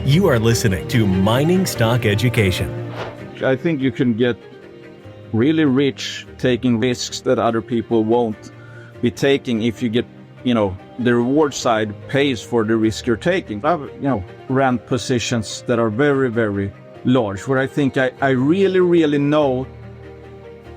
You are listening to Mining Stock Education. I think you can get really rich taking risks that other people won't be taking if you get, the reward side pays for the risk you're taking. I've, ran positions that are very, very large where I think I really, really know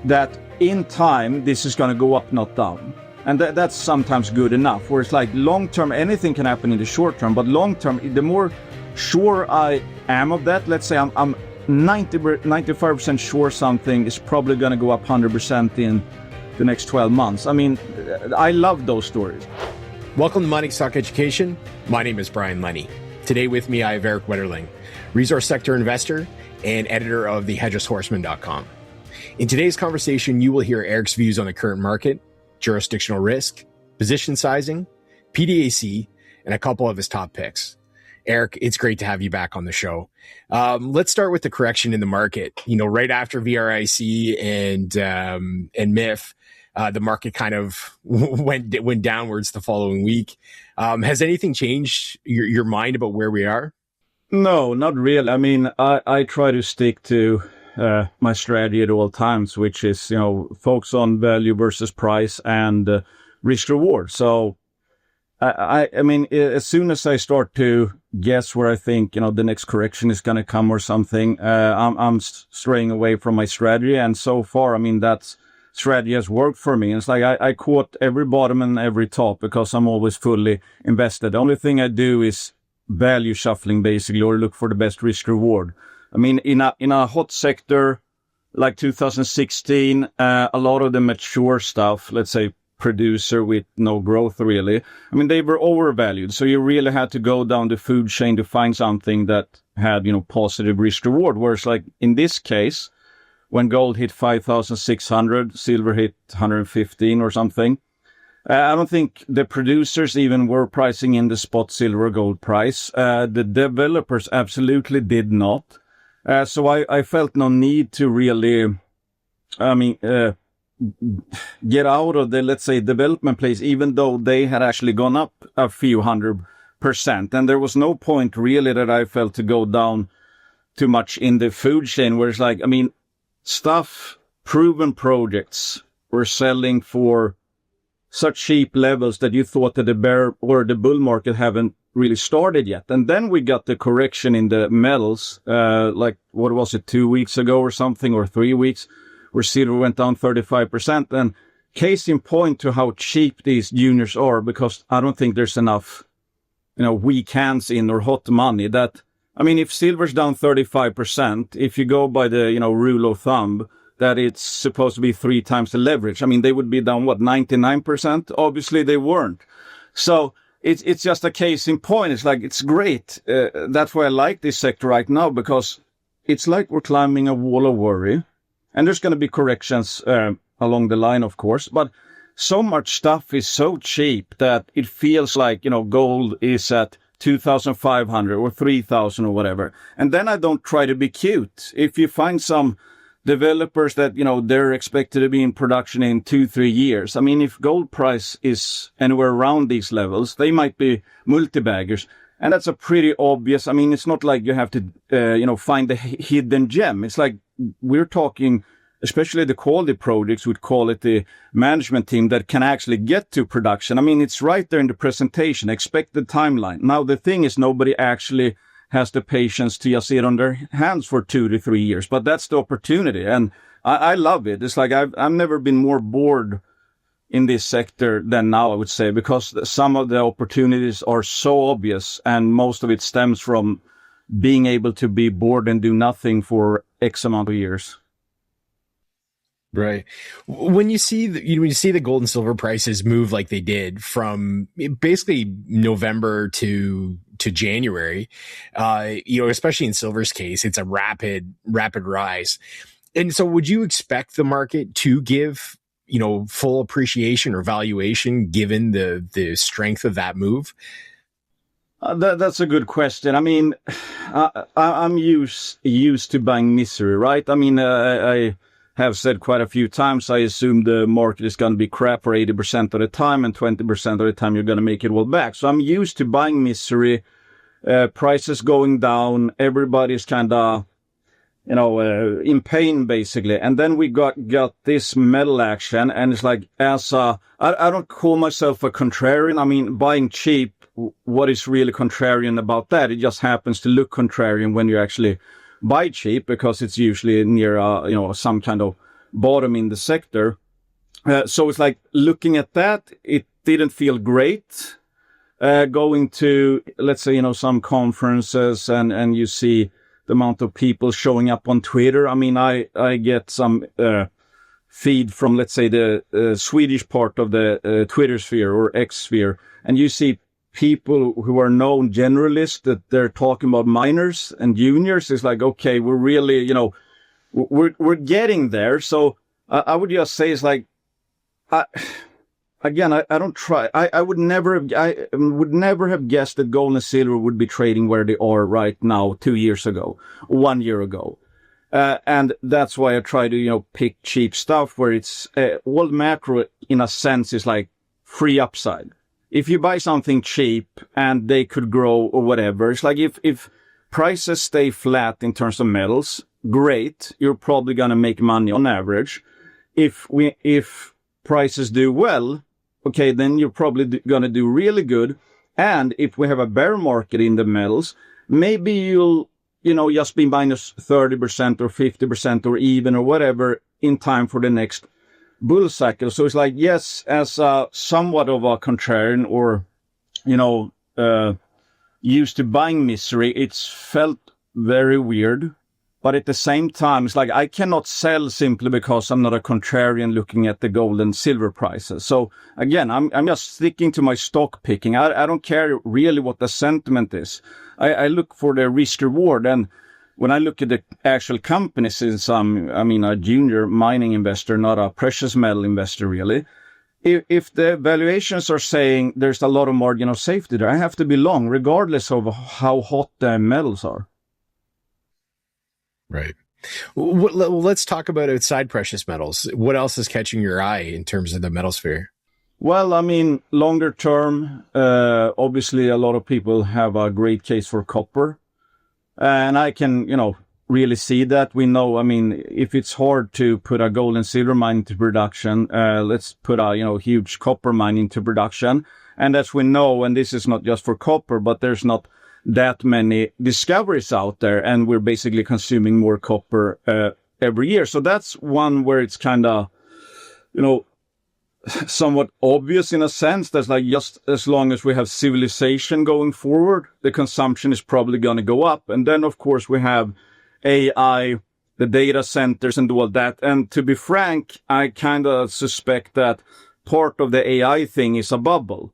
that in time this is going to go up, not down. And that's sometimes good enough, where it's like long term, anything can happen in the short term, but long term, the more sure I am of that, let's say I'm 95% sure something is probably going to go up 100% in the next 12 months. I mean, I love those stories. Welcome to Mining Stock Education. My name is Brian Lenny. Today with me, I have Erik Wetterling, resource sector investor and editor of the Hedgeless In today's conversation, you will hear Erik's views on the current market, jurisdictional risk, position sizing, PDAC, and a couple of his top picks. Erik, it's great to have you back on the show. Let's start with the correction in the market. Right after VRIC and MIF, the market kind of went downwards the following week. Has anything changed your mind about where we are? No, not really. I mean, I try to stick to my strategy at all times, which is, focus on value versus price and risk reward. So, I mean, as soon as I start to guess where I think, the next correction is going to come or something, I'm straying away from my strategy. And so far, I mean, that strategy has worked for me. It's like I caught every bottom and every top because I'm always fully invested. The only thing I do is value shuffling, basically, or look for the best risk reward. I mean, in a hot sector like 2016, a lot of the mature stuff, let's say producer with no growth really, I mean, they were overvalued. So you really had to go down the food chain to find something that had, positive risk reward. Whereas like in this case, when gold hit 5,600, silver hit 115 or something, I don't think the producers even were pricing in the spot silver gold price. The developers absolutely did not. So I felt no need to really, get out of the, let's say, development place, even though they had actually gone up a few 100%. And there was no point really that I felt to go down too much in the food chain, where it's like, I mean, proven projects were selling for such cheap levels that you thought that the bear or the bull market haven't really started yet. And then we got the correction in the metals, like, what was it, 2 weeks ago or something, or 3 weeks, where silver went down 35%. And case in point to how cheap these juniors are, because I don't think there's enough, weak hands in or hot money that, I mean, if silver's down 35%, if you go by the, rule of thumb, that it's supposed to be 3 times the leverage. I mean, they would be down, 99%? Obviously, they weren't. So it's just a case in point. It's like, it's great. That's why I like this sector right now, because it's like we're climbing a wall of worry. And there's going to be corrections along the line, of course. But so much stuff is so cheap that it feels like, gold is at 2,500 or 3,000 or whatever. And then I don't try to be cute. If you find some developers that, they're expected to be in production in 2-3 years. I mean, if gold price is anywhere around these levels, they might be multi-baggers. And that's a pretty obvious, I mean, it's not like you have to, find the hidden gem. It's like we're talking, especially the quality projects with quality management team that can actually get to production. I mean, it's right there in the presentation, expected timeline. Now, the thing is, nobody actually has the patience to just sit on their hands for 2 to 3 years, but that's the opportunity. And I love it. It's like I've never been more bored in this sector than now, I would say, because some of the opportunities are so obvious, and most of it stems from being able to be bored and do nothing for X amount of years. Right. When you see the gold and silver prices move like they did from basically November to January, especially in silver's case, it's a rapid rise. And so would you expect the market to give, full appreciation or valuation given the strength of that move? That's a good question. I mean, I'm used to buying misery, right? I mean, I have said quite a few times, I assume the market is going to be crap for 80% of the time, and 20% of the time you're going to make it all back. So I'm used to buying misery prices going down, everybody's kind of, in pain basically. And then we got this metal action, and it's like, I don't call myself a contrarian. I mean, buying cheap, what is really contrarian about that? It just happens to look contrarian when you actually buy cheap, because it's usually near, some kind of bottom in the sector. So it's like, looking at that, it didn't feel great. Going to, let's say, some conferences, and you see the amount of people showing up on Twitter. I mean, I get some feed from, let's say, the Swedish part of the Twitter sphere or X sphere, and you see people who are known generalists that they're talking about minors and juniors. It's like, okay, we're really, we're getting there. So I would just say, it's like, I don't try. I would never have guessed that gold and silver would be trading where they are right now 2 years ago, 1 year ago. And that's why I try to, pick cheap stuff where it's all macro in a sense is like free upside. If you buy something cheap and they could grow or whatever, it's like if prices stay flat in terms of metals, great, you're probably going to make money on average. If prices do well, okay, then you're probably going to do really good. And if we have a bear market in the metals, maybe you'll, just be minus 30% or 50% or even or whatever in time for the next bull cycle. So it's like, yes, as somewhat of a contrarian or, used to buying misery, it's felt very weird. But at the same time, it's like, I cannot sell simply because I'm not a contrarian looking at the gold and silver prices. So again, I'm just sticking to my stock picking. I don't care really what the sentiment is. I look for the risk reward. And when I look at the actual companies, since I'm a junior mining investor, not a precious metal investor really. If the valuations are saying there's a lot of margin of safety there, I have to be long regardless of how hot the metals are. Right. Well, let's talk about outside precious metals. What else is catching your eye in terms of the metal sphere? Well, I mean, longer term, obviously a lot of people have a great case for copper. And I can, really see that. We know, I mean, if it's hard to put a gold and silver mine into production, let's put a, huge copper mine into production. And as we know, and this is not just for copper, but there's not that many discoveries out there, and we're basically consuming more copper every year. So that's one where it's kind of, somewhat obvious in a sense. That's like, just as long as we have civilization going forward, the consumption is probably going to go up. And then, of course, we have AI, the data centers and all that. And to be frank, I kind of suspect that part of the AI thing is a bubble.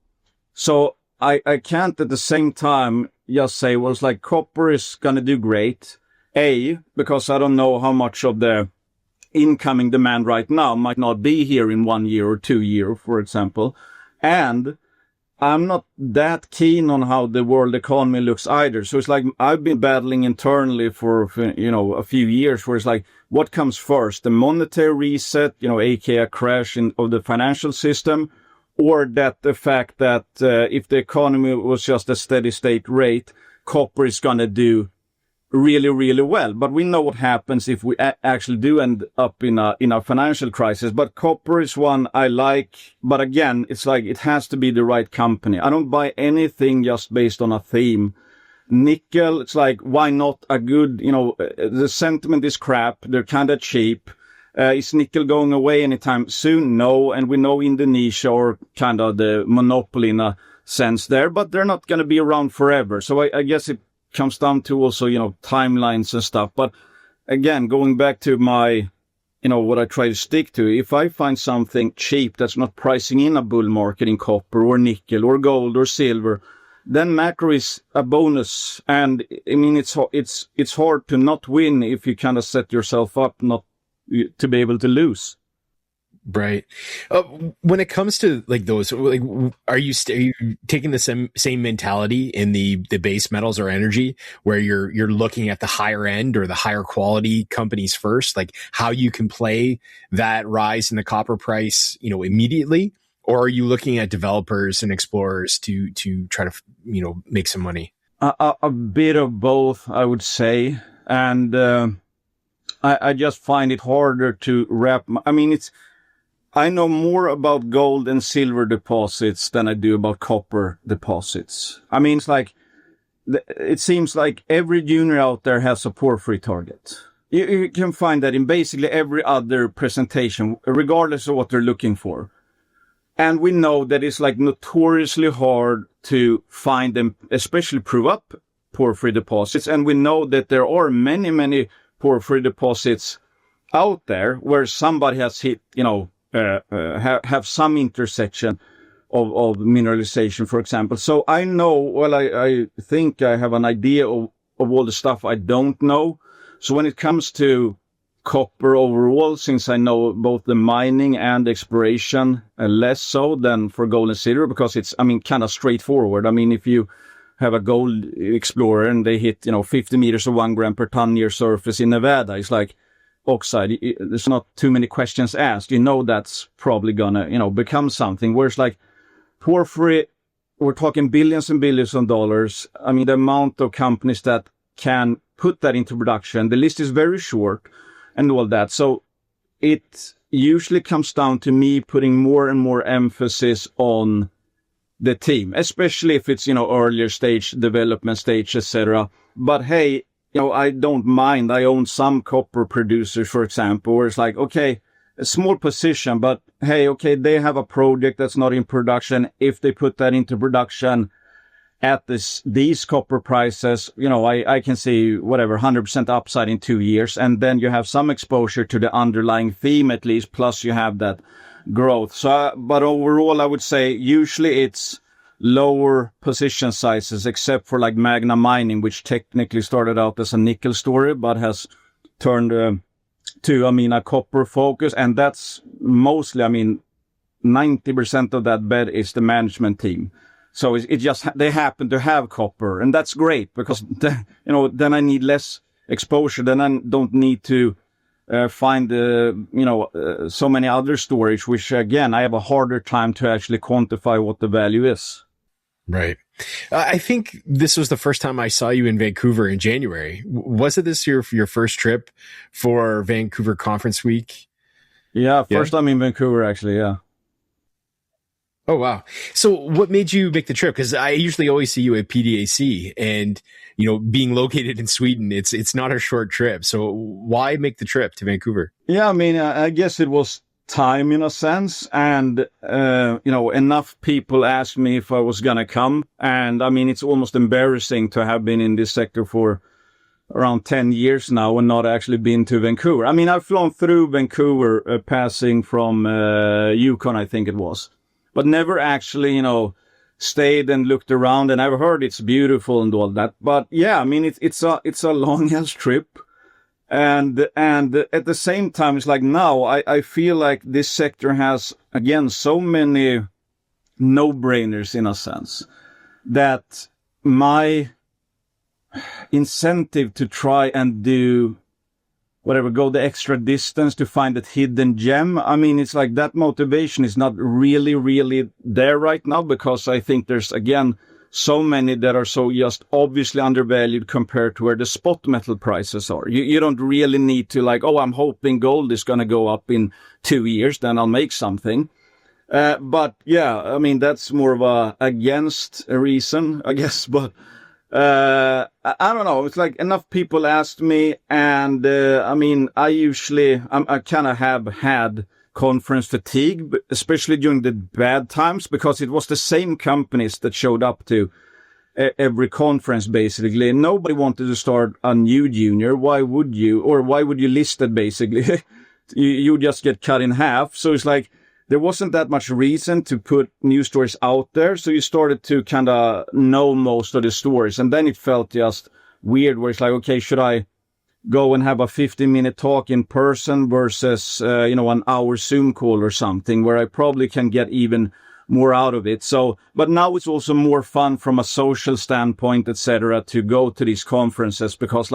So I can't at the same time just say, well, it's like copper is going to do great. Because I don't know how much of the incoming demand right now might not be here in 1 year or 2 years, for example. And I'm not that keen on how the world economy looks either. So it's like, I've been battling internally for, a few years where it's like, what comes first? The monetary reset, a.k.a. crash of the financial system, or that the fact that if the economy was just a steady state rate, copper is going to do really, really well. But we know what happens if we actually do end up in a financial crisis. But copper is one I like. But again, it's like, it has to be the right company. I don't buy anything just based on a theme. Nickel, it's like, why not a good, the sentiment is crap. They're kind of cheap. Is nickel going away anytime soon? No. And we know Indonesia or kind of the monopoly in a sense there, but they're not going to be around forever. So I guess it comes down to also, timelines and stuff. But again, going back to my, what I try to stick to, if I find something cheap that's not pricing in a bull market in copper or nickel or gold or silver, then macro is a bonus. And I mean, it's hard to not win if you kind of set yourself up not to be able to lose. Right. When it comes to like those, like, are you taking the same mentality in the base metals or energy, where you're looking at the higher end or the higher quality companies first, like how you can play that rise in the copper price, immediately? Or are you looking at developers and explorers to try to, make some money? A bit of both, I would say. And I just find it harder to I know more about gold and silver deposits than I do about copper deposits. I mean, it seems like every junior out there has a porphyry target. You can find that in basically every other presentation, regardless of what they're looking for. And we know that it's like notoriously hard to find them, especially prove up porphyry deposits. And we know that there are many, many porphyry deposits out there where somebody has hit, have some intersection of mineralization, for example. So I know, well, I think I have an idea of all the stuff I don't know. So when it comes to copper overall, since I know both the mining and exploration, less so than for gold and silver, because it's, kind of straightforward. If you have a gold explorer and they hit, 50 meters of 1 gram per ton near surface in Nevada, it's like oxide. There's not too many questions asked. You know that's probably gonna, become something. Whereas like porphyry, we're talking billions and billions of dollars. The amount of companies that can put that into production, the list is very short and all that. So it usually comes down to me putting more and more emphasis on the team, especially if it's, earlier stage, development stage, etc. But hey, I don't mind. I own some copper producers, for example, where it's like, okay, a small position, but hey, okay, they have a project that's not in production. If they put that into production at these copper prices, I can see whatever, 100% upside in 2 years. And then you have some exposure to the underlying theme at least, plus you have that growth. So, but overall, I would say usually it's lower position sizes, except for like Magna Mining, which technically started out as a nickel story, but has turned to, a copper focus. And that's mostly, 90% of that bet is the management team. So it just, they happen to have copper, and that's great because, then I need less exposure. Then I don't need to find, so many other storage, which again, I have a harder time to actually quantify what the value is. Right. I think this was the first time I saw you in Vancouver in January. Was it this your first trip for Vancouver Conference Week? Yeah, first time in Vancouver, actually, yeah. Oh, wow. So what made you make the trip? Because I usually always see you at PDAC, and, being located in Sweden, it's not a short trip. So why make the trip to Vancouver? Yeah, I guess it was time in a sense. And, enough people asked me if I was going to come. And it's almost embarrassing to have been in this sector for around 10 years now and not actually been to Vancouver. I've flown through Vancouver, passing from Yukon, I think it was. But never actually, stayed and looked around, and I've heard it's beautiful and all that. But yeah, it's a long ass trip. And at the same time, it's like now I feel like this sector has, again, so many no-brainers in a sense that my incentive to try and do go the extra distance to find that hidden gem. It's like that motivation is not really, really there right now, because I think there's, again, so many that are so just obviously undervalued compared to where the spot metal prices are. You don't really need to I'm hoping gold is going to go up in 2 years, then I'll make something. But yeah, that's more of a against a reason, I guess, but I don't know. It's like enough people asked me, and I kind of have had conference fatigue, especially during the bad times, because it was the same companies that showed up to every conference basically. Nobody wanted to start a new junior. Why would you? Or why would you list it basically? you just get cut in half. So it's like there wasn't that much reason to put new stories out there. So you started to kind of know most of the stories. And then it felt just weird where it's like, okay, should I go and have a 15-minute talk in person versus, an hour Zoom call or something where I probably can get even more out of it. So, but now it's also more fun from a social standpoint, etc., to go to these conferences, because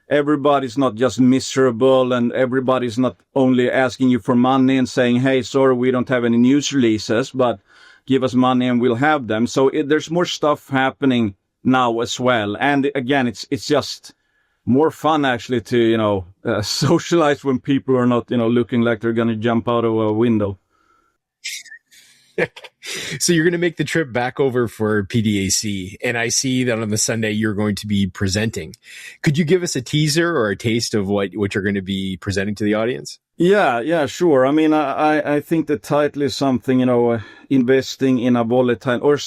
everybody's not just miserable, and everybody's not only asking you for money and saying, hey, sorry, we don't have any news releases, but give us money and we'll have them. So there's more stuff happening now as well. And again, it's just more fun actually to, socialize when people are not, looking like they're going to jump out of a window. So you're going to make the trip back over for PDAC, and I see that on the Sunday you're going to be presenting. Could you give us a teaser or a taste of what you're going to be presenting to the audience? Yeah, sure. I mean, I think the title is something, investing in a volatile or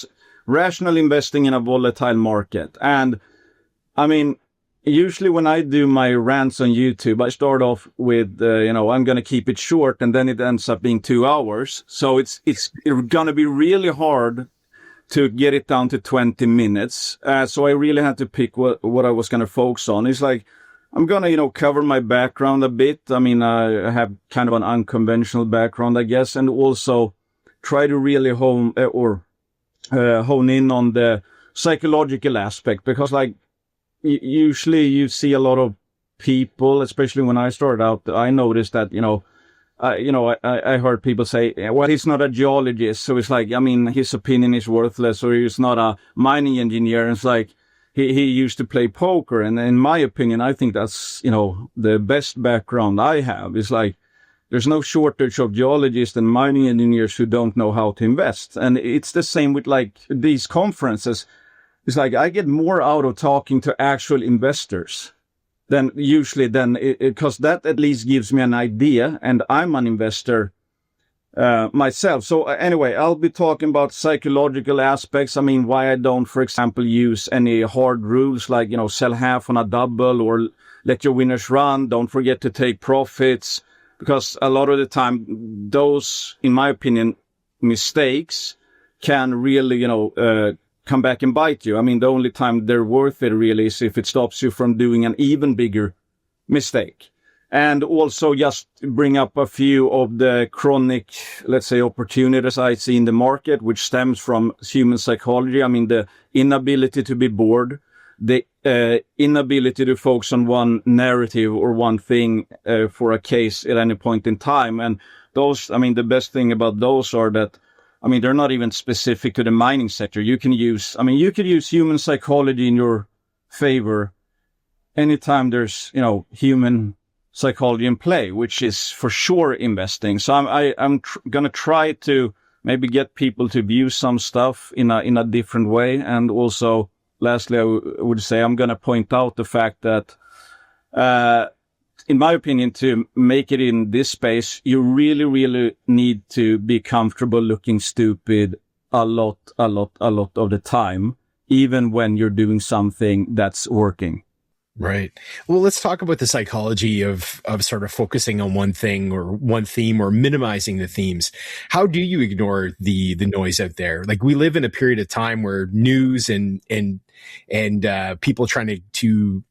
rational investing in a volatile market. And I mean, usually when I do my rants on YouTube, I start off with, I'm going to keep it short, and then it ends up being 2 hours. So it's going to be really hard to get it down to 20 minutes. So I really had to pick what I was going to focus on. It's like, I'm going to, cover my background a bit. I mean, I have kind of an unconventional background, I guess, and also try to really hone in on the psychological aspect, because like, usually you see a lot of people, especially when I started out, I noticed that, I heard people say, well, he's not a geologist. So it's like, I mean, his opinion is worthless, or he's not a mining engineer. And it's like, he used to play poker. And in my opinion, I think that's, the best background I have. It's like, there's no shortage of geologists and mining engineers who don't know how to invest. And it's the same with like these conferences. It's like I get more out of talking to actual investors than usually because that at least gives me an idea, and I'm an investor myself. So anyway, I'll be talking about psychological aspects. I mean, why I don't, for example, use any hard rules like, sell half on a double or let your winners run. Don't forget to take profits, because a lot of the time those, in my opinion, mistakes can really, come back and bite you. I mean, the only time they're worth it really is if it stops you from doing an even bigger mistake. And also just bring up a few of the chronic, let's say, opportunities I see in the market, which stems from human psychology. I mean, the inability to be bored, the inability to focus on one narrative or one thing for a case at any point in time. And those, I mean, the best thing about those are that, I mean, they're not even specific to the mining sector. You could use human psychology in your favor anytime there's, human psychology in play, which is for sure investing. So I'm going to try to maybe get people to view some stuff in a different way. And also, lastly, I would say I'm going to point out the fact that, in my opinion, to make it in this space, you really, really need to be comfortable looking stupid a lot of the time, even when you're doing something that's working. Right. Well, let's talk about the psychology of sort of focusing on one thing or one theme, or minimizing the themes. How do you ignore the noise out there? Like, we live in a period of time where news and people trying to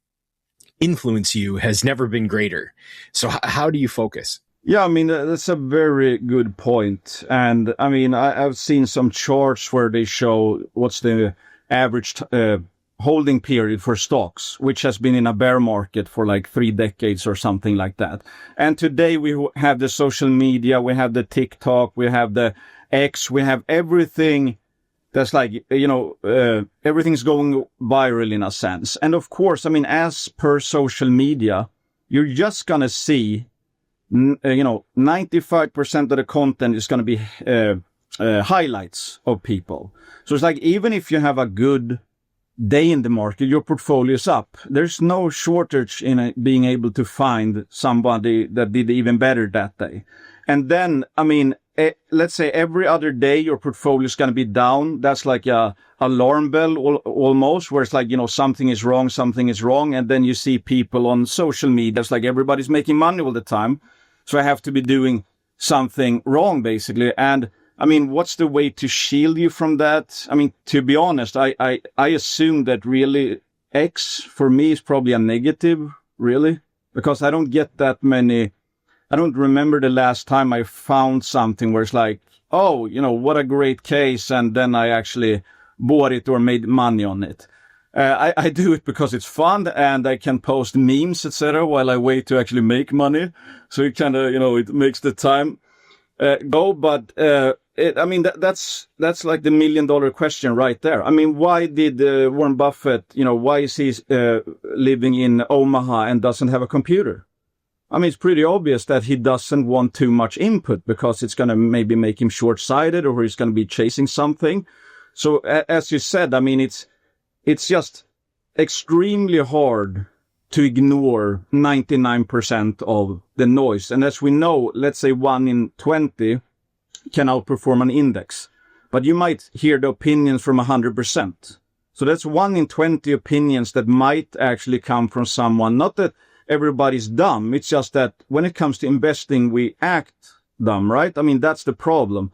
influence you has never been greater. So how do you focus? Yeah, I mean, that's a very good point. And I mean, I've seen some charts where they show what's the average holding period for stocks, which has been in a bear market for like 3 decades or something like that. And today we have the social media, we have the TikTok, we have the X, we have everything that's like, everything's going viral in a sense. And of course, I mean, as per social media, you're just going to see, 95% of the content is going to be highlights of people. So it's like, even if you have a good day in the market, your portfolio is up. There's no shortage in being able to find somebody that did even better that day. And then, I mean, let's say every other day your portfolio is going to be down. That's like a alarm bell almost, where it's like, something is wrong. And then you see people on social media. It's like everybody's making money all the time. So I have to be doing something wrong, basically. And I mean, what's the way to shield you from that? I mean, to be honest, I assume that really X for me is probably a negative, really, because I don't get that many. I don't remember the last time I found something where it's like, oh, what a great case. And then I actually bought it or made money on it. I do it because it's fun and I can post memes, etc., while I wait to actually make money. So it kind of, it makes the time go. But that's like the $1 million question right there. I mean, why did Warren Buffett, why is he living in Omaha and doesn't have a computer? I mean, it's pretty obvious that he doesn't want too much input because it's going to maybe make him short-sighted, or he's going to be chasing something. So as you said, I mean, it's just extremely hard to ignore 99% of the noise. And as we know, let's say 1 in 20 can outperform an index, but you might hear the opinions from 100%. So that's 1 in 20 opinions that might actually come from someone. Not that everybody's dumb. It's just that when it comes to investing, we act dumb, right? I mean, that's the problem.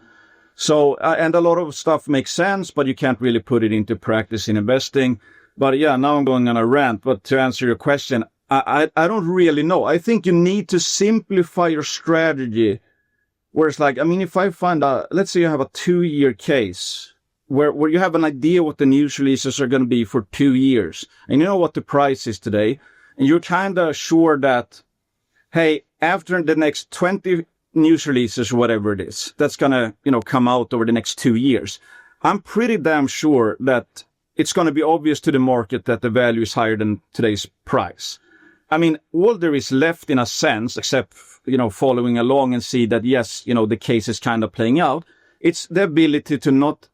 So, and a lot of stuff makes sense, but you can't really put it into practice in investing. But yeah, now I'm going on a rant. But to answer your question, I don't really know. I think you need to simplify your strategy. Where it's like, I mean, if I find let's say you have a 2-year case where you have an idea what the news releases are going to be for 2 years, and you know what the price is today, and you're kind of sure that, hey, after the next 20 news releases or whatever it is, that's going to, come out over the next 2 years, I'm pretty damn sure that it's going to be obvious to the market that the value is higher than today's price. I mean, all there is left in a sense, except, following along and see that, yes, the case is kind of playing out, it's the ability to not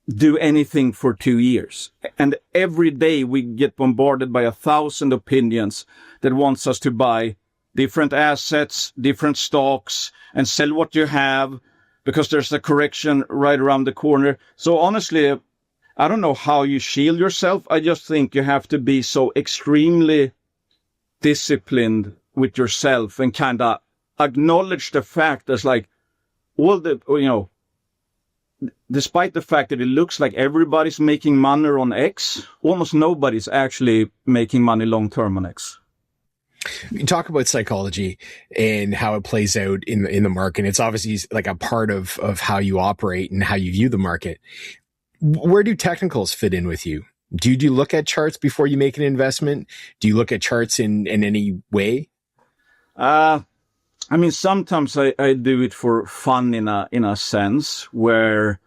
do anything for 2 years. And every day we get bombarded by 1,000 opinions that wants us to buy different assets, different stocks, and sell what you have because there's a correction right around the corner. So honestly, I don't know how you shield yourself. I just think you have to be so extremely disciplined with yourself and kind of acknowledge the fact that like all the, despite the fact that it looks like everybody's making money on X, almost nobody's actually making money long-term on X. You talk about psychology and how it plays out in the market. It's obviously like a part of how you operate and how you view the market. Where do technicals fit in with you? Do you look at charts before you make an investment? Do you look at charts in any way? I mean, sometimes I do it for fun in a sense where,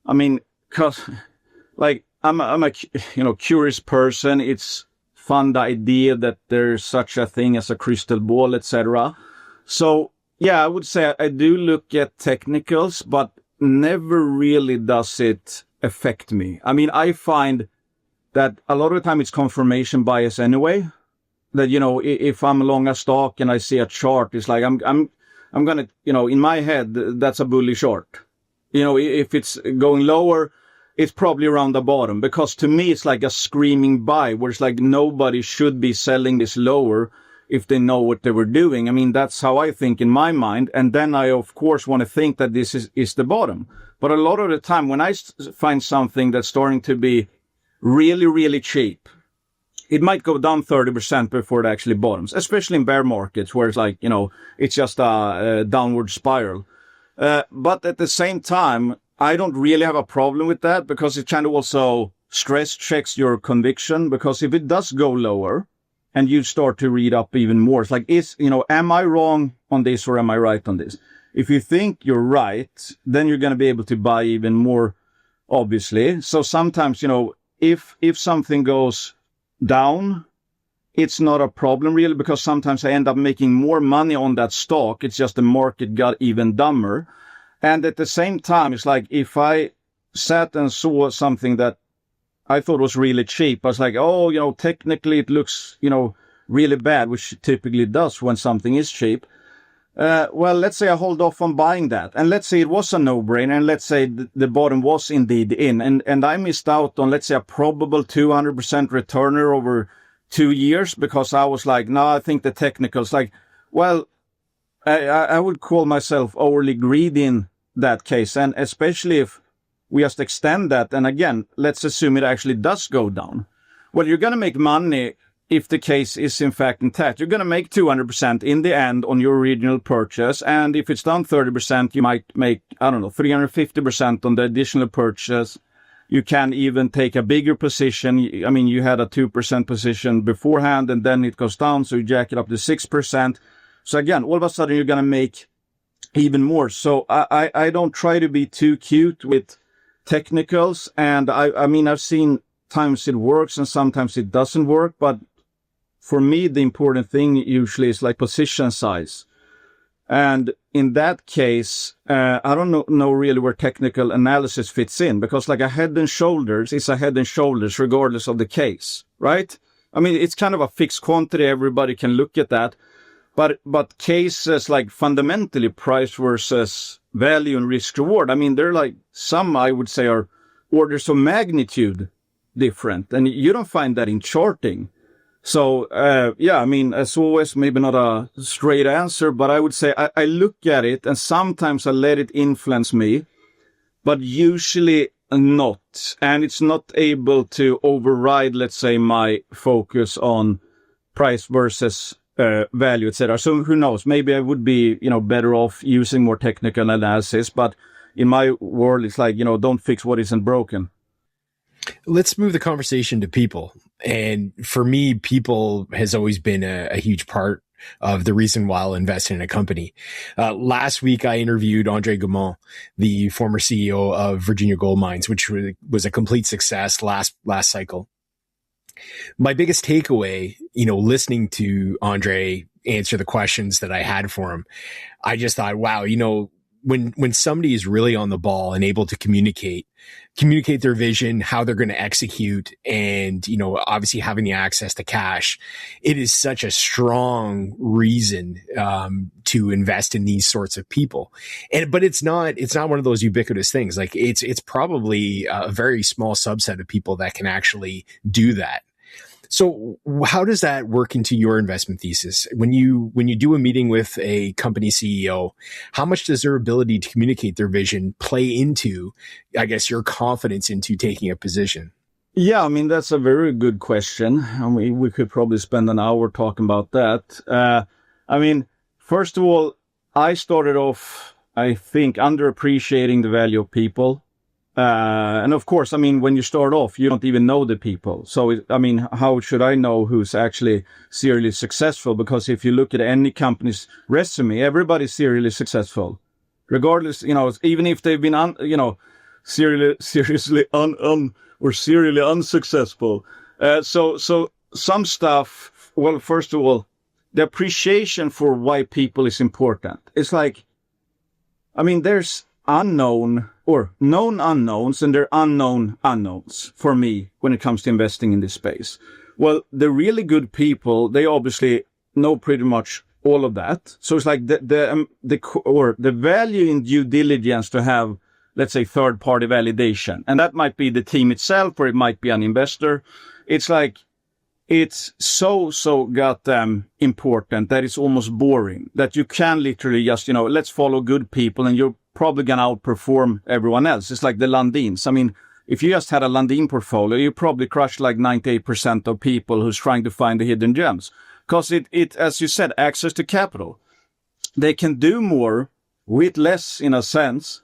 I mean, cause like I'm a curious person. It's fun, the idea that there's such a thing as a crystal ball, etc. So yeah, I would say I do look at technicals, but never really does it affect me. I mean, I find that a lot of the time it's confirmation bias anyway. That, if I'm along a stock and I see a chart, it's like, I'm gonna, in my head, that's a bullish short. If it's going lower, it's probably around the bottom, because to me, it's like a screaming buy where it's like nobody should be selling this lower if they know what they were doing. I mean, that's how I think in my mind. And then I, of course, want to think that this is the bottom. But a lot of the time when I find something that's starting to be really, really cheap, it might go down 30% before it actually bottoms, especially in bear markets where it's like, it's just a downward spiral. But at the same time, I don't really have a problem with that because it kind of also stress checks your conviction, because if it does go lower and you start to read up even more, it's like, am I wrong on this or am I right on this? If you think you're right, then you're going to be able to buy even more, obviously. So sometimes, if something goes down, it's not a problem really, because sometimes I end up making more money on that stock. It's just the market got even dumber. And at the same time, it's like if I sat and saw something that I thought was really cheap, I was like, technically it looks, really bad, which typically does when something is cheap. Well, let's say I hold off on buying that. And let's say it was a no-brainer. And let's say the bottom was indeed in. And I missed out on, let's say, a probable 200% returner over 2 years because I was like, no, I think the technicals, like, well, I would call myself overly greedy in that case. And especially if we just extend that. And again, let's assume it actually does go down. Well, you're going to make money if the case is in fact intact. You're going to make 200% in the end on your original purchase. And if it's down 30%, you might make, 350% on the additional purchase. You can even take a bigger position. I mean, you had a 2% position beforehand and then it goes down. So you jack it up to 6%. So again, all of a sudden you're going to make even more. So I don't try to be too cute with technicals. And I mean, I've seen times it works and sometimes it doesn't work. But for me, the important thing usually is like position size. And in that case, I don't know really where technical analysis fits in, because like a head and shoulders is a head and shoulders regardless of the case, right? I mean, it's kind of a fixed quantity. Everybody can look at that. But cases like fundamentally price versus value and risk reward, I mean, they're like some I would say are orders of magnitude different. And you don't find that in charting. So, yeah, I mean, as always, maybe not a straight answer, but I would say I look at it and sometimes I let it influence me, but usually not. And it's not able to override, let's say, my focus on price versus value, etc. So who knows? Maybe I would be, better off using more technical analysis, but in my world, it's like, don't fix what isn't broken. Let's move the conversation to people. And for me, people has always been a huge part of the reason why I'll invest in a company. Last week, I interviewed Andre Gaumont, the former CEO of Virginia Gold Mines, which was a complete success last cycle. My biggest takeaway, listening to Andre answer the questions that I had for him, I just thought, wow, when somebody is really on the ball and able to communicate their vision, how they're going to execute, and, obviously having the access to cash, it is such a strong reason, to invest in these sorts of people. But it's not one of those ubiquitous things. Like it's probably a very small subset of people that can actually do that. So how does that work into your investment thesis? When you do a meeting with a company CEO, how much does their ability to communicate their vision play into, I guess, your confidence into taking a position? Yeah, I mean, that's a very good question. I mean, we could probably spend an hour talking about that. I mean, first of all, I started off, I think, underappreciating the value of people. And of course, I mean, when you start off, you don't even know the people. So, I mean, how should I know who's actually serially successful? Because if you look at any company's resume, everybody's serially successful. Regardless, even if they've been, seriously unsuccessful. So some stuff, well, first of all, the appreciation for why people is important. It's like, I mean, there's unknown or known unknowns, and they're unknown unknowns for me when it comes to investing in this space. Well, the really good people, they obviously know pretty much all of that. So it's like the value in due diligence to have, let's say, third-party validation, and that might be the team itself, or it might be an investor. It's like, it's so goddamn important that it's almost boring, that you can literally just, let's follow good people and you're probably going to outperform everyone else. It's like the Lundins. I mean, if you just had a Lundin portfolio, you probably crush like 98% of people who's trying to find the hidden gems. Because it, as you said, access to capital. They can do more with less, in a sense.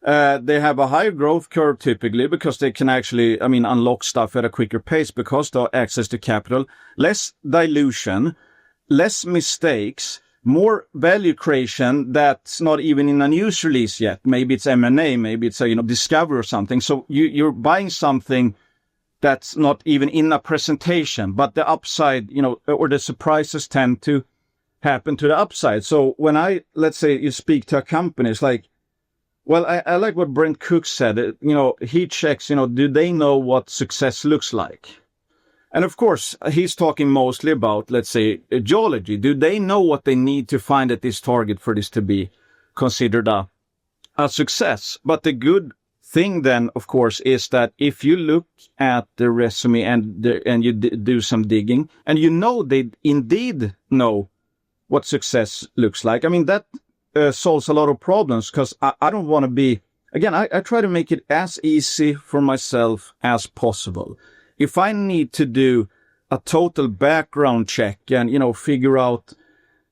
They have a higher growth curve typically because they can actually, unlock stuff at a quicker pace because they have access to capital, less dilution, less mistakes, more value creation that's not even in a news release yet. Maybe it's M&A, maybe it's a, discovery or something. So you're buying something that's not even in a presentation, but the upside, or the surprises tend to happen to the upside. So when let's say you speak to a company, it's like, well, I like what Brent Cook said. He checks, do they know what success looks like? And of course, he's talking mostly about, let's say, geology. Do they know what they need to find at this target for this to be considered a success? But the good thing then, of course, is that if you look at the resume and you do some digging, and they indeed know what success looks like. I mean, that solves a lot of problems, because I don't want to be, again, I try to make it as easy for myself as possible. If I need to do a total background check and, figure out,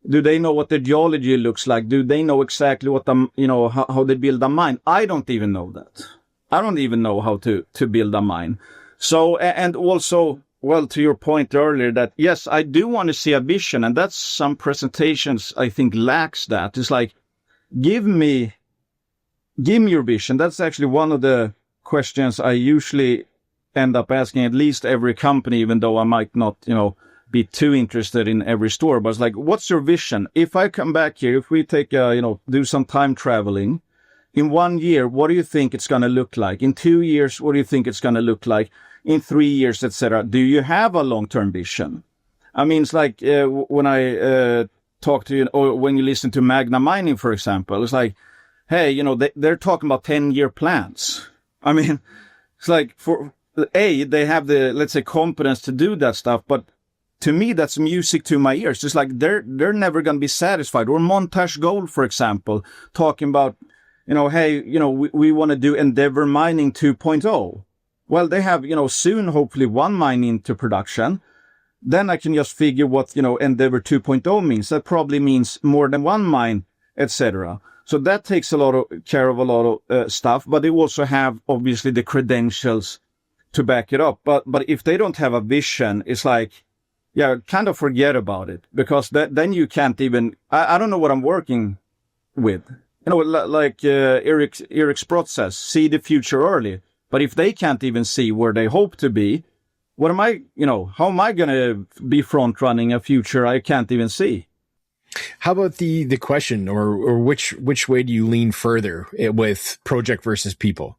do they know what the geology looks like? Do they know exactly what how they build a mine? I don't even know that. I don't even know how to build a mine. So, and also, well, to your point earlier that, yes, I do want to see a vision, and that's some presentations I think lacks that. It's like, give me your vision. That's actually one of the questions I usually end up asking at least every company, even though I might not, be too interested in every store. But it's like, what's your vision? If I come back here, if we take, do some time traveling, in 1 year, what do you think it's going to look like? In 2 years, what do you think it's going to look like? In 3 years, etc. Do you have a long-term vision? I mean, it's like when I talk to you, or when you listen to Magna Mining, for example, it's like, hey, they're talking about 10-year plans. I mean, it's like they have the, let's say, competence to do that stuff, but to me, that's music to my ears. It's like they're never going to be satisfied. Or Montage Gold, for example, talking about, hey, we want to do Endeavor Mining 2.0. Well, they have, soon, hopefully, one mine into production. Then I can just figure what, Endeavor 2.0 means. That probably means more than one mine, etc. So that takes care of a lot of stuff, but they also have, obviously, the credentials to back it up. But if they don't have a vision, it's like, yeah, kind of forget about it, because then you can't even, I don't know what I'm working with. Like Eric Sprott says, see the future early. But if they can't even see where they hope to be, what am I, how am I going to be front running a future I can't even see? How about the question, or which way do you lean further with project versus people?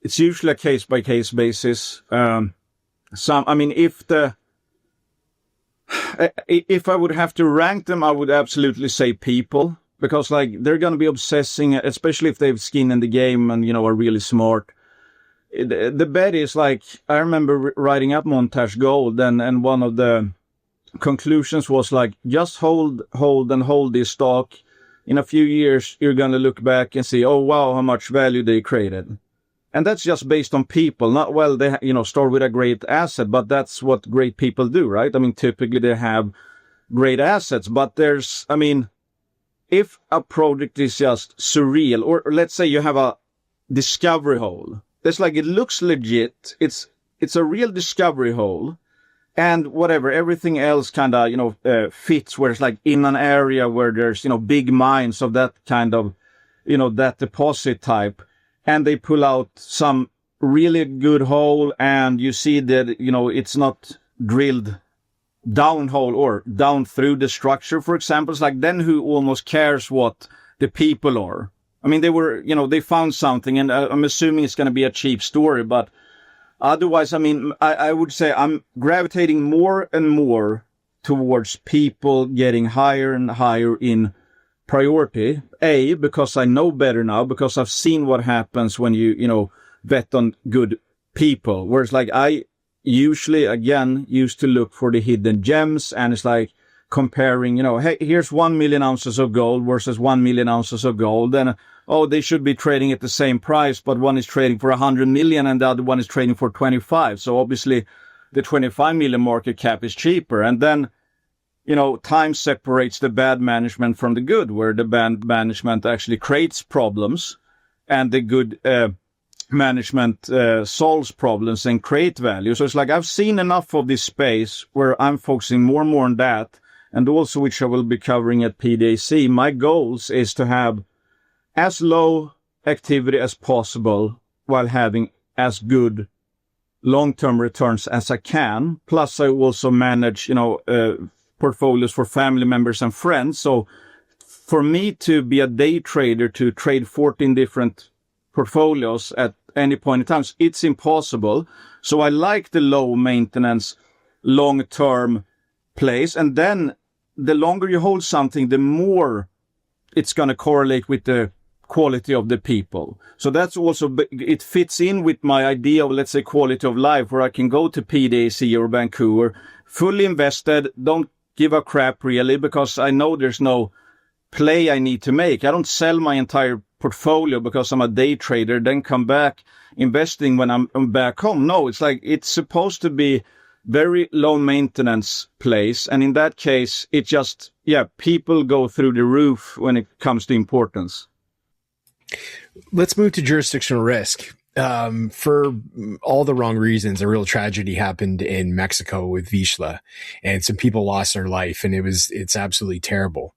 It's usually a case-by-case basis. If I would have to rank them, I would absolutely say people, because like they're going to be obsessing, especially if they have skin in the game and, are really smart. The bet is like, I remember writing up Montage Gold, and one of the conclusions was like, just hold this stock. In a few years, you're going to look back and see, oh, wow, how much value they created. And that's just based on people. Not, well, they, start with a great asset, but that's what great people do, right? I mean, typically they have great assets, but if a project is just surreal, or let's say you have a discovery hole, it's like, it looks legit. It's a real discovery hole, and whatever, everything else kind of, fits, where it's like in an area where there's, big mines of that kind of, that deposit type. And they pull out some really good hole, and you see that, it's not drilled down hole or down through the structure, for example. It's like, then who almost cares what the people are? I mean, they found something, and I'm assuming it's going to be a cheap story, but otherwise, I would say I'm gravitating more and more towards people getting higher and higher in priority. Because I know better now, because I've seen what happens when you bet on good people. Whereas like I usually, again, used to look for the hidden gems, and it's like comparing, hey, here's 1 million ounces of gold versus 1 million ounces of gold. And, they should be trading at the same price, but one is trading for 100 million and the other one is trading for 25. So obviously the 25 million market cap is cheaper. And then, time separates the bad management from the good, where the bad management actually creates problems and the good management solves problems and create value. So it's like, I've seen enough of this space where I'm focusing more and more on that, and also, which I will be covering at PDAC. My goals is to have as low activity as possible while having as good long-term returns as I can. Plus, I also manage, portfolios for family members and friends. So for me to be a day trader, to trade 14 different portfolios at any point in time, it's impossible. So I like the low maintenance, long-term plays. And then the longer you hold something, the more it's going to correlate with the quality of the people. So that's also, it fits in with my idea of, let's say, quality of life, where I can go to PDAC or Vancouver, fully invested, don't give a crap really, because I know there's no play I need to make. I don't sell my entire portfolio because I'm a day trader, then come back investing when I'm back home. No, it's like, it's supposed to be very low maintenance place. And in that case, it just, people go through the roof when it comes to importance. Let's move to jurisdictional risk. for all the wrong reasons, a real tragedy happened in Mexico with Vizsla, and some people lost their life, and it's absolutely terrible.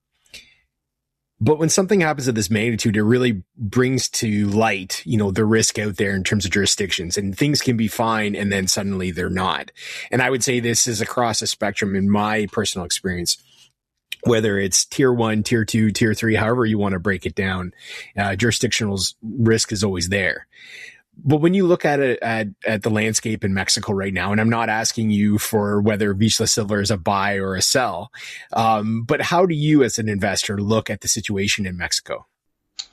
But when something happens of this magnitude, it really brings to light, the risk out there in terms of jurisdictions, and things can be fine and then suddenly they're not. And I would say this is across a spectrum in my personal experience, whether it's tier 1, tier 2, tier 3, however you want to break it down, jurisdictional risk is always there. But when you look at it at the landscape in Mexico right now, and I'm not asking you for whether Vizsla Silver is a buy or a sell, but how do you as an investor look at the situation in Mexico?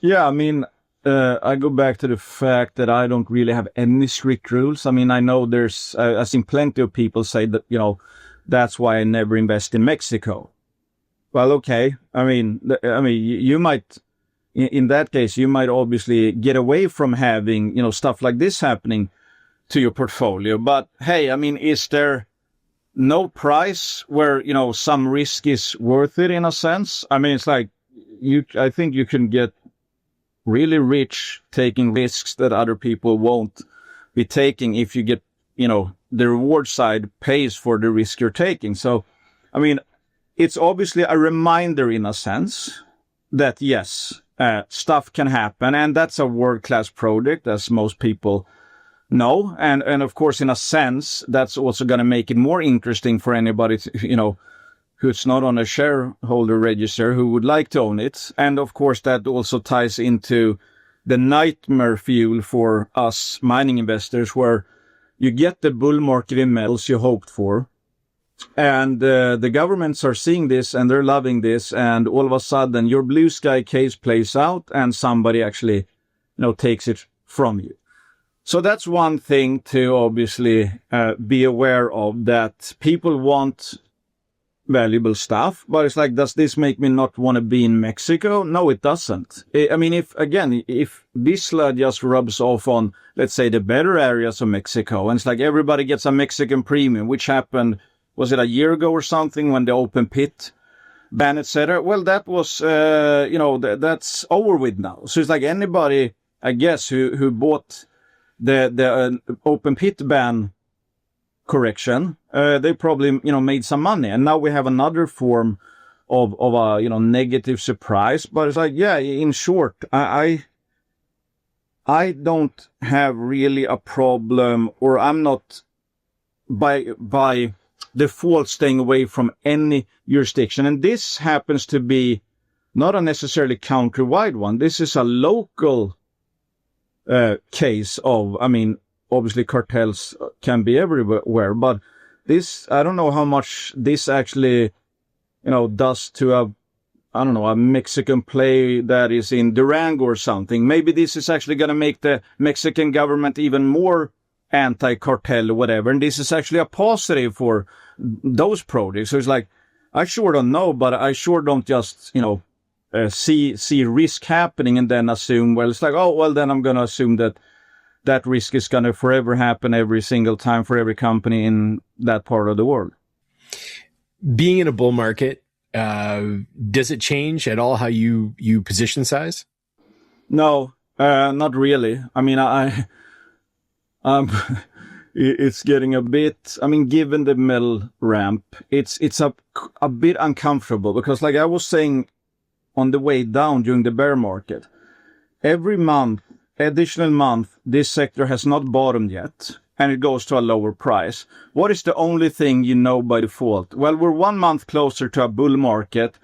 Yeah, I mean, I go back to the fact that I don't really have any strict rules. I mean, I know I've seen plenty of people say that, that's why I never invest in Mexico. Well, okay. I mean, you might, in that case, you might obviously get away from having, stuff like this happening to your portfolio. But hey, I mean, is there no price where, some risk is worth it in a sense? I mean, it's like I think you can get really rich taking risks that other people won't be taking if you get, the reward side pays for the risk you're taking. So, I mean, it's obviously a reminder in a sense that yes, stuff can happen, and that's a world-class project, as most people know. And of course, in a sense, that's also going to make it more interesting for anybody, who's not on a shareholder register who would like to own it. And of course, that also ties into the nightmare fuel for us mining investors, where you get the bull market in metals you hoped for. And the governments are seeing this and they're loving this, and all of a sudden your blue sky case plays out and somebody actually, takes it from you. So that's one thing to obviously be aware of, that people want valuable stuff, but it's like, does this make me not want to be in Mexico? No, it doesn't. I mean, if Vizsla just rubs off on, let's say, the better areas of Mexico, and it's like everybody gets a Mexican premium, which happened, was it a year ago or something, when the open pit ban, etc.? Well, that was, that's over with now. So it's like anybody, I guess, who bought the open pit ban correction, they probably, made some money. And now we have another form of a, negative surprise. But it's like, yeah, in short, I don't have really a problem, or I'm not by default staying away from any jurisdiction. And this happens to be not a necessarily country-wide one. This is a local case of, I mean, obviously cartels can be everywhere, but this, I don't know how much this actually, does to a Mexican play that is in Durango or something. Maybe this is actually going to make the Mexican government even more anti-cartel or whatever. And this is actually a positive for those projects. So it's like, I sure don't know, but I sure don't just, see risk happening and then assume, well, it's like, oh, well, then I'm going to assume that risk is going to forever happen every single time for every company in that part of the world. Being in a bull market, does it change at all how you position size? No, not really. I mean, it's getting a bit, I mean, given the metal ramp, it's a bit uncomfortable, because like I was saying on the way down during the bear market, every additional month, this sector has not bottomed yet, and it goes to a lower price. What is the only thing you know by default? Well, we're 1 month closer to a bull market,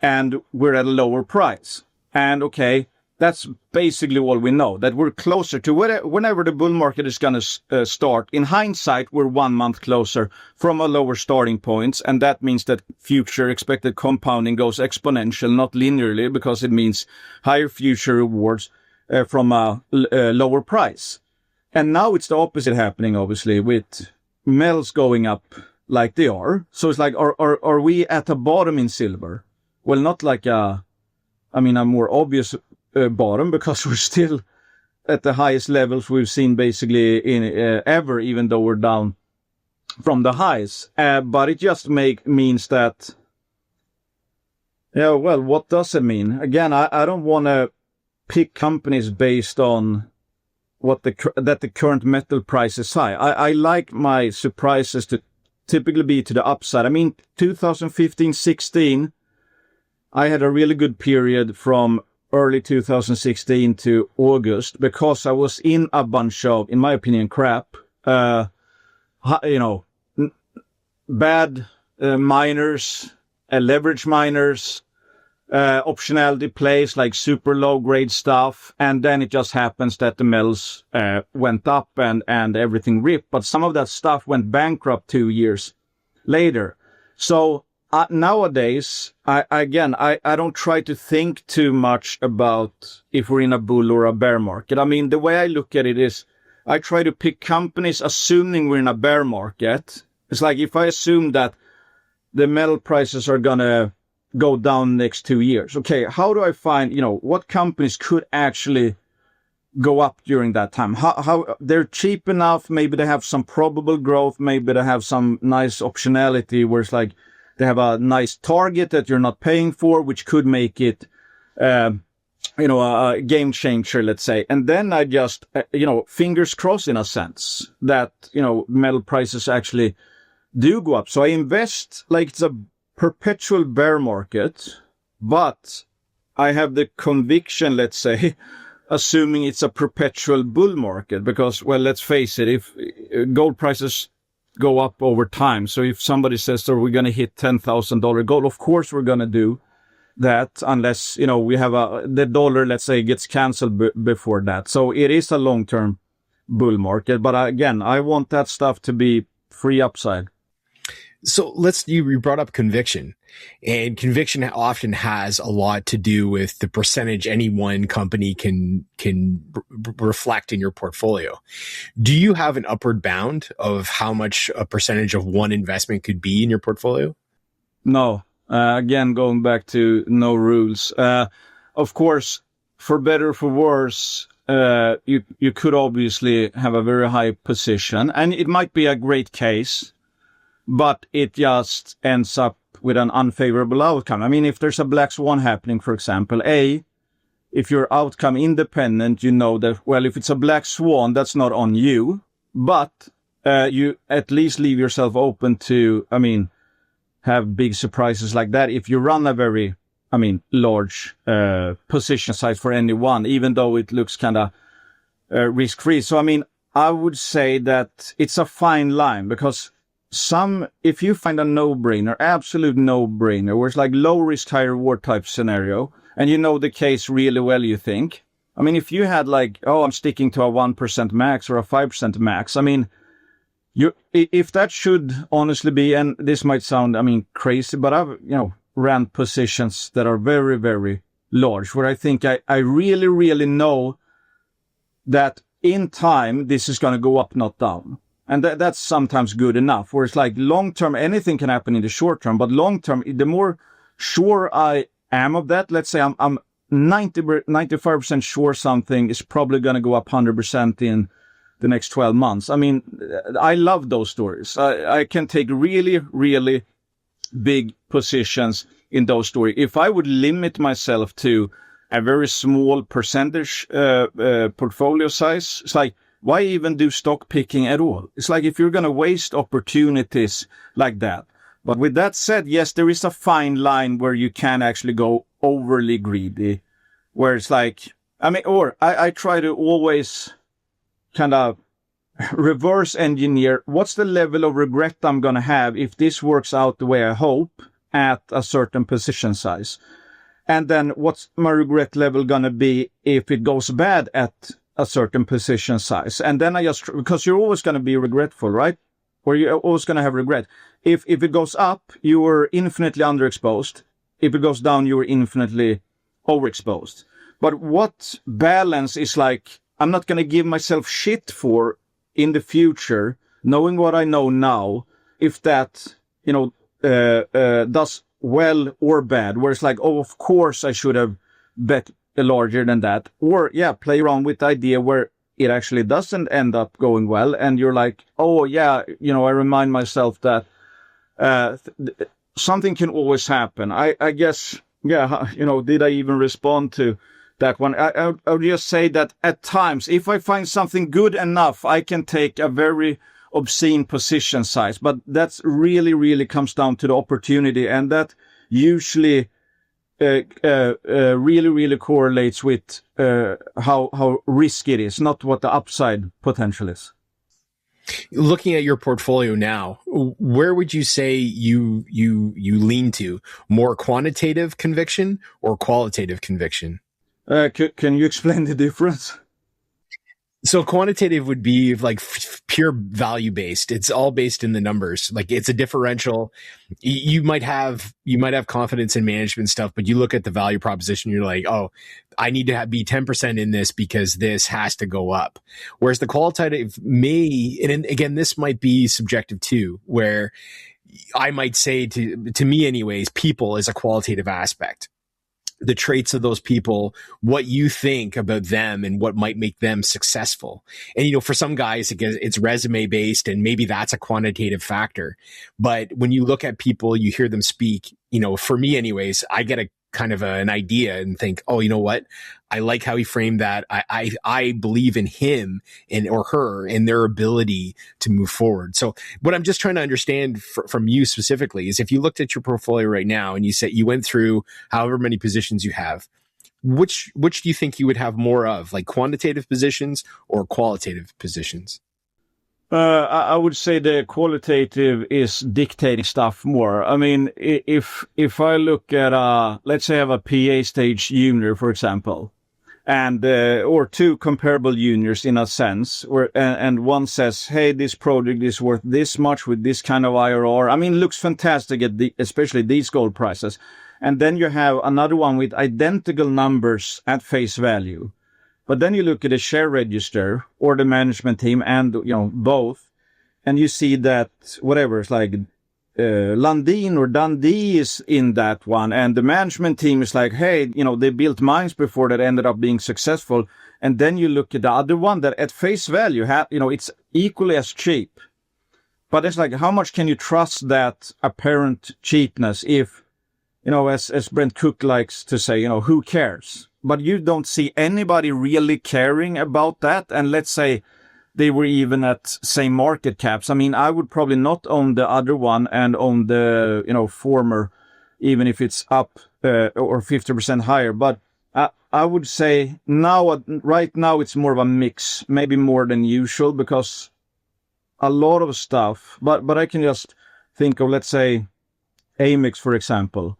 and we're at a lower price. And okay, that's basically all we know, that we're closer to whenever the bull market is going to start. In hindsight, we're 1 month closer from a lower starting point, and that means that future expected compounding goes exponential, not linearly, because it means higher future rewards from a lower price. And now it's the opposite happening, obviously, with metals going up like they are. So it's like, are we at a bottom in silver? Well, not like a more obvious bottom, because we're still at the highest levels we've seen basically in ever, even though we're down from the highs. But it just means that, yeah, well, what does it mean? Again, I don't want to pick companies based on that the current metal price is high. I like my surprises to typically be to the upside. I mean, 2015-16, I had a really good period from early 2016 to August because I was in a bunch of, in my opinion, crap, bad miners, leverage miners, optionality plays like super low grade stuff. And then it just happens that the metals went up and everything ripped. But some of that stuff went bankrupt 2 years later. So nowadays, I don't try to think too much about if we're in a bull or a bear market. I mean, the way I look at it is I try to pick companies assuming we're in a bear market. It's like if I assume that the metal prices are going to go down next 2 years. Okay, how do I find, what companies could actually go up during that time? How they're cheap enough, maybe they have some probable growth, maybe they have some nice optionality where it's like they have a nice target that you're not paying for, which could make it, a game changer, let's say. And then I just, fingers crossed in a sense that, metal prices actually do go up. So I invest like it's a perpetual bear market, but I have the conviction, let's say, assuming it's a perpetual bull market because, well, let's face it, if gold prices go up over time. So if somebody says, so we're going to hit $10,000 gold, of course we're going to do that unless, we have the dollar, let's say, gets canceled before that. So it is a long-term bull market. But again, I want that stuff to be free upside. So you brought up conviction, and conviction often has a lot to do with the percentage any one company can reflect in your portfolio. Do you have an upward bound of how much a percentage of one investment could be in your portfolio? No. Again, going back to no rules. Of course, for better or for worse, you could obviously have a very high position, and it might be a great case, but it just ends up with an unfavorable outcome. I mean, if there's a black swan happening, for example, if you're outcome independent, you know that, well, if it's a black swan, that's not on you, but you at least leave yourself open to, have big surprises like that if you run a very, large position size for anyone, even though it looks kind of risk-free. So, I would say that it's a fine line because if you find a no-brainer, absolute no-brainer, where it's like low risk, high reward type scenario, and you know the case really well, you think. If you had like, I'm sticking to a 1% max or a 5% max, if that should honestly be, and this might sound, crazy, but I've, ran positions that are very, very large, where I think I really, really know that in time, this is going to go up, not down. And that's sometimes good enough, where it's like long-term, anything can happen in the short term, but long-term, the more sure I am of that, let's say I'm 95% sure something is probably going to go up 100% in the next 12 months. I love those stories. I can take really, really big positions in those stories. If I would limit myself to a very small percentage portfolio size, it's like, why even do stock picking at all? It's like if you're going to waste opportunities like that. But with that said, yes, there is a fine line where you can actually go overly greedy, where it's like, I try to always kind of reverse engineer what's the level of regret I'm going to have if this works out the way I hope at a certain position size. And then what's my regret level going to be if it goes bad at a certain position size. And then because you're always going to be regretful, right? Or you're always going to have regret. If it goes up, you are infinitely underexposed. If it goes down, you are infinitely overexposed. But what balance is like, I'm not going to give myself shit for in the future, knowing what I know now, if that, does well or bad, where it's like, of course I should have bet larger than that, or play around with the idea where it actually doesn't end up going well, and you're like, I remind myself that something can always happen. I guess, did I even respond to that one. I would just say that at times, if I find something good enough, I can take a very obscene position size, but that's really comes down to the opportunity, and that usually really correlates with how risky it is, not what the upside potential is. Looking at your portfolio now, where would you say you lean to? More quantitative conviction or qualitative conviction? Can you explain the difference? So quantitative would be like pure value based. It's all based in the numbers. Like it's a differential. You might have confidence in management stuff, but you look at the value proposition, you're like, oh, I need to be 10% in this because this has to go up. Whereas the qualitative may, and again, this might be subjective too, where I might say to me anyways, people is a qualitative aspect. The traits of those people, what you think about them and what might make them successful. And, for some guys, it's resume based and maybe that's a quantitative factor. But when you look at people, you hear them speak, for me anyways, I get a kind of an idea and think, oh, you know what? I like how he framed that. I believe in him or her and their ability to move forward. So what I'm just trying to understand from you specifically is if you looked at your portfolio right now and you said you went through however many positions you have, which do you think you would have more of, like quantitative positions or qualitative positions? I would say the qualitative is dictating stuff more. I mean, if I look at let's say I have a PA stage junior, for example, and or two comparable juniors in a sense, and one says, hey, this project is worth this much with this kind of IRR. I mean, looks fantastic at especially these gold prices. And then you have another one with identical numbers at face value. But then you look at the share register or the management team and, both, and you see that whatever, it's like Lundin or Dundee is in that one. And the management team is like, hey, they built mines before that ended up being successful. And then you look at the other one that at face value, it's equally as cheap. But it's like, how much can you trust that apparent cheapness if, as Brent Cook likes to say, who cares? But you don't see anybody really caring about that. And let's say they were even at same market caps. I mean, I would probably not own the other one and own the, former, even if it's up or 50% higher. But I would say right now, it's more of a mix, maybe more than usual, because a lot of stuff, but I can just think of, let's say, Amex, for example,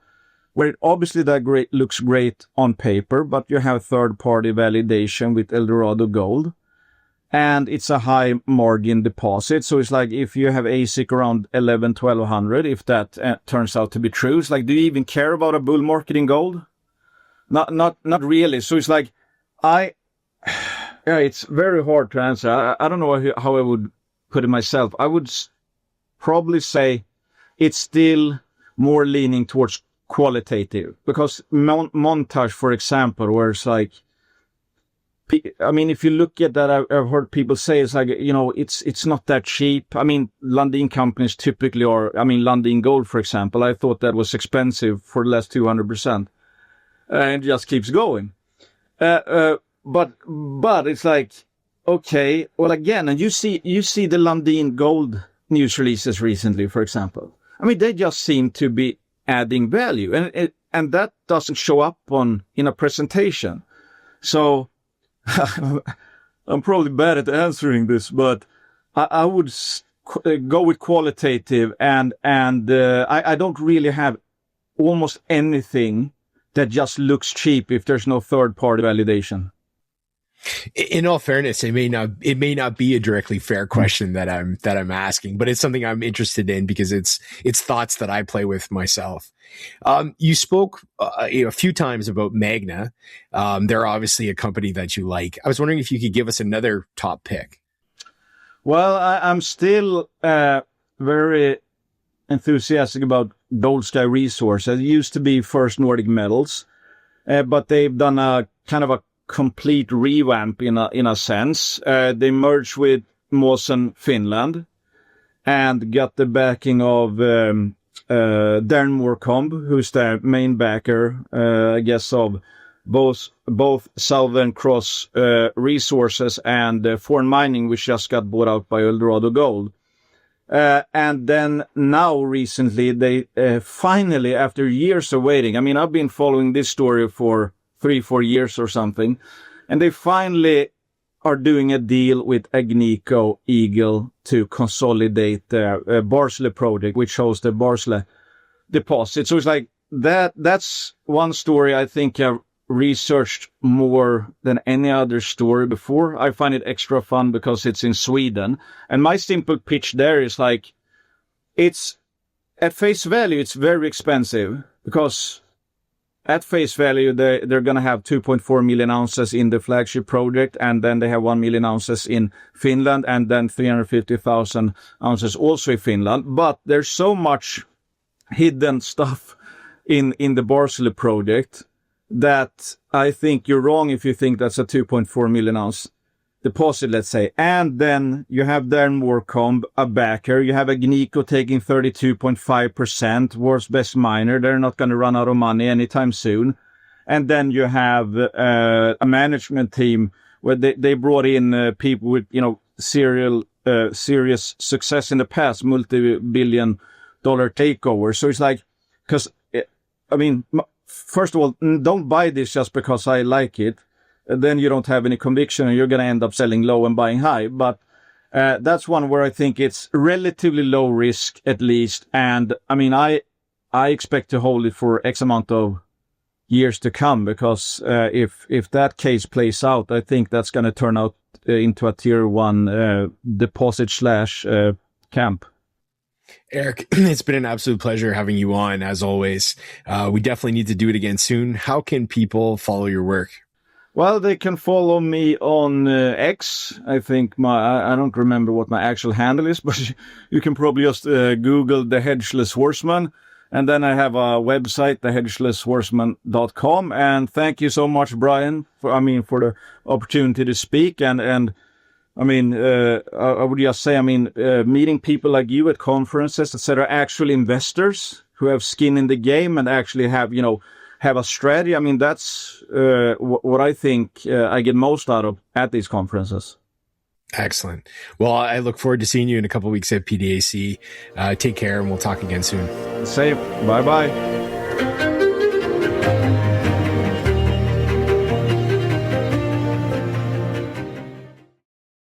where obviously that looks great on paper, but you have third-party validation with Eldorado Gold, and it's a high margin deposit. So it's like if you have ASIC around 1,100-1,200, if that turns out to be true, it's like, do you even care about a bull market in gold? Not really. So it's like, it's very hard to answer. I don't know how I would put it myself. I would probably say it's still more leaning towards qualitative, because Montage, for example, where it's like, I mean, if you look at that, I've heard people say it's like, it's not that cheap. I mean, Lundin companies typically are, Lundin Gold, for example, I thought that was expensive for the last 200%. And it just keeps going. But it's like, okay, well, again, and you see the Lundin Gold news releases recently, for example. I mean, they just seem to be adding value, and that doesn't show up in a presentation. So I'm probably bad at answering this, but I would go with qualitative, and I don't really have almost anything that just looks cheap if there's no third-party validation. In all fairness, it may not be a directly fair question that I'm asking, but it's something I'm interested in because it's thoughts that I play with myself. You spoke a few times about Magna. They're obviously a company that you like. I was wondering if you could give us another top pick. Well, I'm still very enthusiastic about Gold Sky Resources. It used to be First Nordic Metals, but they've done a kind of a complete revamp in a sense. They merged with Mawson Finland and got the backing of Darren Moorcombe, who's the main backer, I guess, of both Southern Cross Resources and Foreign Mining, which just got bought out by Eldorado Gold. And then now recently, they finally, after years of waiting, I mean, I've been following this story for 3-4 years or something, and they finally are doing a deal with Agnico Eagle to consolidate the Barsele project, which hosts the Barsele deposit. So it's like that's one story I think I've researched more than any other story before. I find it extra fun because it's in Sweden. And my simple pitch there is like, it's at face value, it's very expensive because at face value, they're going to have 2.4 million ounces in the flagship project. And then they have 1 million ounces in Finland and then 350,000 ounces also in Finland. But there's so much hidden stuff in the Barsele project that I think you're wrong if you think that's a 2.4 million ounce deposit, let's say. And then you have Morecombe, a backer. You have Agnico taking 32.5%, world's best miner. They're not going to run out of money anytime soon. And then you have a management team where they brought in people with, serious success in the past, multi-billion dollar takeover. So it's like, because, first of all, don't buy this just because I like it. Then you don't have any conviction and you're going to end up selling low and buying high. But that's one where I think it's relatively low risk at least. And I expect to hold it for X amount of years to come because if that case plays out, I think that's going to turn out into a tier 1 deposit / camp. Erik, it's been an absolute pleasure having you on as always. We definitely need to do it again soon. How can people follow your work? Well, they can follow me on X. I think I don't remember what my actual handle is, but you can probably just Google the Hedgeless Horseman. And then I have a website, the hedgelesshorseman.com. And thank you so much, Brian, for the opportunity to speak. And I would just say, meeting people like you at conferences, etc., actual investors who have skin in the game and actually have a strategy. That's what I think I get most out of at these conferences. Excellent. Well, I look forward to seeing you in a couple of weeks at PDAC. Take care and we'll talk again soon. Safe. Bye-bye.